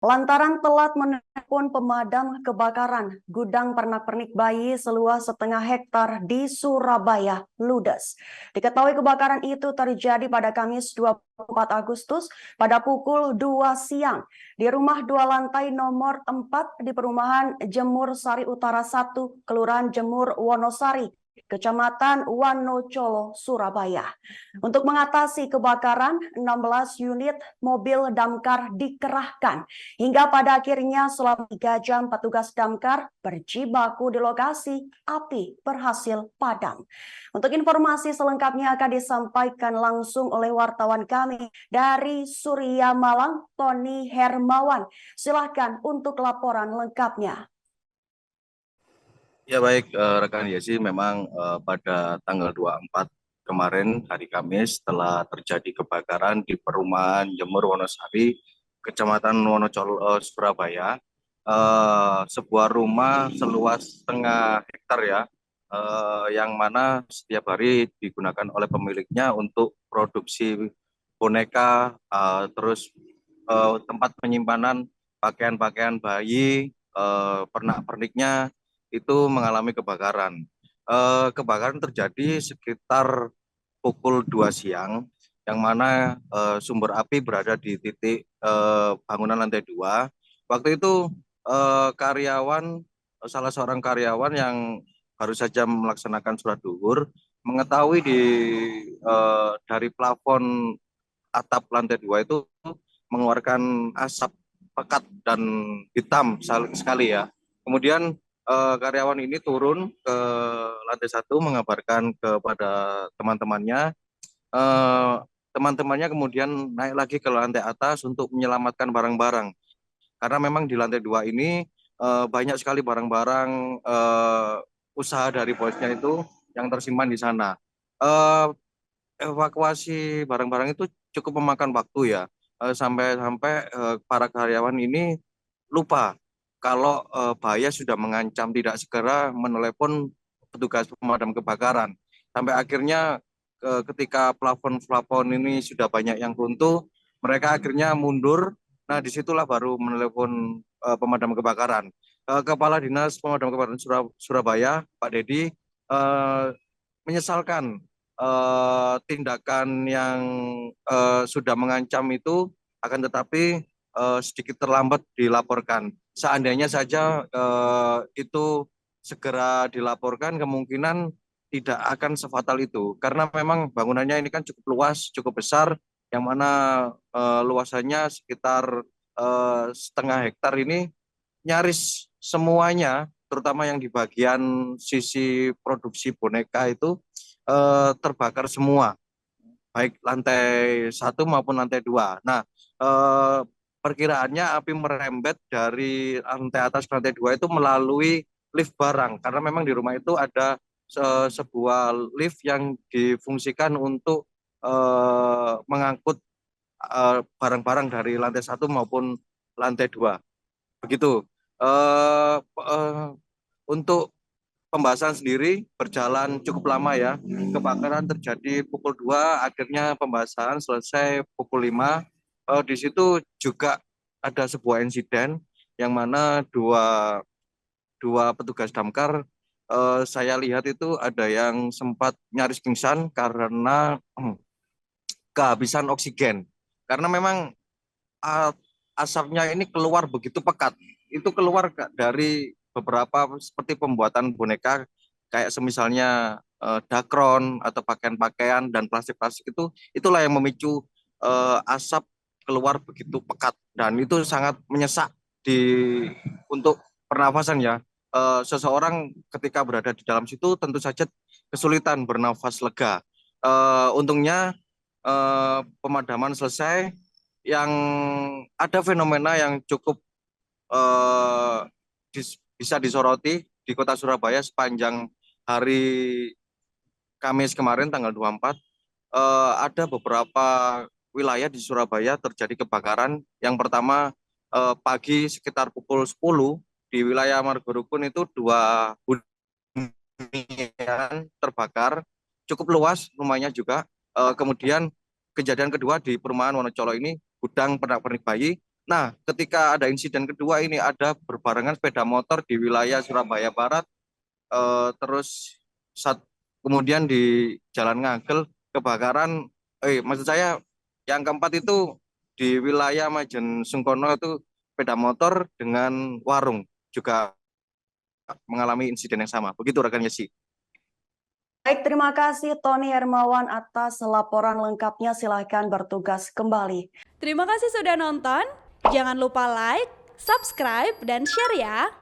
Lantaran telat menelpon pemadam kebakaran, gudang pernak-pernik bayi seluas setengah hektar di Surabaya ludes. Diketahui kebakaran itu terjadi pada Kamis 24 Agustus pada pukul 2 siang di rumah 2 lantai nomor 4 di perumahan Jemur Sari Utara 1, Kelurahan Jemur Wonosari, Kecamatan Wanocolo, Surabaya. Untuk mengatasi kebakaran, 16 unit mobil damkar dikerahkan. Hingga pada akhirnya selama 3 jam petugas damkar berjibaku di lokasi, api berhasil padam. Untuk informasi selengkapnya akan disampaikan langsung oleh wartawan kami dari Surya Malang, Tony Hermawan. Silahkan untuk laporan lengkapnya. Ya baik, rekan Yesi, memang pada tanggal 24 kemarin hari Kamis telah terjadi kebakaran di perumahan Jemur Wonosari, Kecamatan Wonocolo, Surabaya. Sebuah rumah seluas setengah hektar ya, yang mana setiap hari digunakan oleh pemiliknya untuk produksi boneka, terus tempat penyimpanan pakaian-pakaian bayi, pernak-perniknya itu mengalami kebakaran. Kebakaran terjadi sekitar pukul 2 siang, yang mana sumber api berada di titik bangunan lantai 2. Waktu itu salah seorang karyawan yang baru saja melaksanakan sholat duhur, mengetahui dari plafon atap lantai 2 itu mengeluarkan asap pekat dan hitam sekali ya. Kemudian karyawan ini turun ke lantai 1 mengabarkan kepada teman-temannya. Eh, Teman-temannya kemudian naik lagi ke lantai atas untuk menyelamatkan barang-barang. Karena memang di lantai 2 ini banyak sekali barang-barang usaha dari bosnya itu yang tersimpan di sana. Eh, Evakuasi barang-barang itu cukup memakan waktu ya. Sampai-sampai para karyawan ini lupa kalau bahaya sudah mengancam, tidak segera menelepon petugas pemadam kebakaran. Sampai akhirnya ketika plafon-plafon ini sudah banyak yang runtuh, mereka akhirnya mundur. Nah, disitulah baru menelepon pemadam kebakaran. Kepala Dinas Pemadam Kebakaran Surabaya, Pak Dedi, eh, menyesalkan tindakan yang sudah mengancam itu, akan tetapi sedikit terlambat dilaporkan. Seandainya saja itu segera dilaporkan, kemungkinan tidak akan sefatal itu. Karena memang bangunannya ini kan cukup luas, cukup besar, yang mana luasannya sekitar setengah hektar ini, nyaris semuanya, terutama yang di bagian sisi produksi boneka itu terbakar semua, baik lantai 1 maupun lantai 2. Nah, eh, perkiraannya api merembet dari lantai atas ke lantai 2 itu melalui lift barang, karena memang di rumah itu ada sebuah lift yang difungsikan untuk mengangkut barang-barang dari lantai 1 maupun lantai 2. Begitu. Eh, eh, untuk pembahasan sendiri berjalan cukup lama ya. Kebakaran terjadi pukul 2, akhirnya pembahasan selesai pukul 5. Di situ juga ada sebuah insiden yang mana dua dua petugas damkar, saya lihat itu ada yang sempat nyaris pingsan karena kehabisan oksigen. Karena memang uh, asapnya ini keluar begitu pekat. Itu keluar dari beberapa seperti pembuatan boneka, kayak semisalnya dakron atau pakaian-pakaian dan plastik-plastik itu, itulah yang memicu asap keluar begitu pekat, dan itu sangat menyesak di untuk pernafasan ya. Seseorang ketika berada di dalam situ tentu saja kesulitan bernafas lega. Untungnya pemadaman selesai. Yang ada fenomena yang cukup eh, bisa disoroti di kota Surabaya sepanjang hari Kamis kemarin tanggal 24. Ada beberapa wilayah di Surabaya terjadi kebakaran. Yang pertama, pagi sekitar pukul 10 di wilayah Margorukun itu dua hunian terbakar, cukup luas rumahnya juga. Kemudian kejadian kedua di perumahan Wonocolo ini, gudang pernak-pernik bayi. Nah, ketika ada insiden kedua ini ada berbarengan sepeda motor di wilayah Surabaya Barat, terus kemudian di Jalan Ngagel kebakaran, maksud saya yang keempat itu di wilayah Majen Sungkono itu sepeda motor dengan warung juga mengalami insiden yang sama. Begitu rekan Yesi. Baik, terima kasih Tony Hermawan atas laporan lengkapnya. Silahkan bertugas kembali. Terima kasih sudah nonton. Jangan lupa like, subscribe, dan share ya.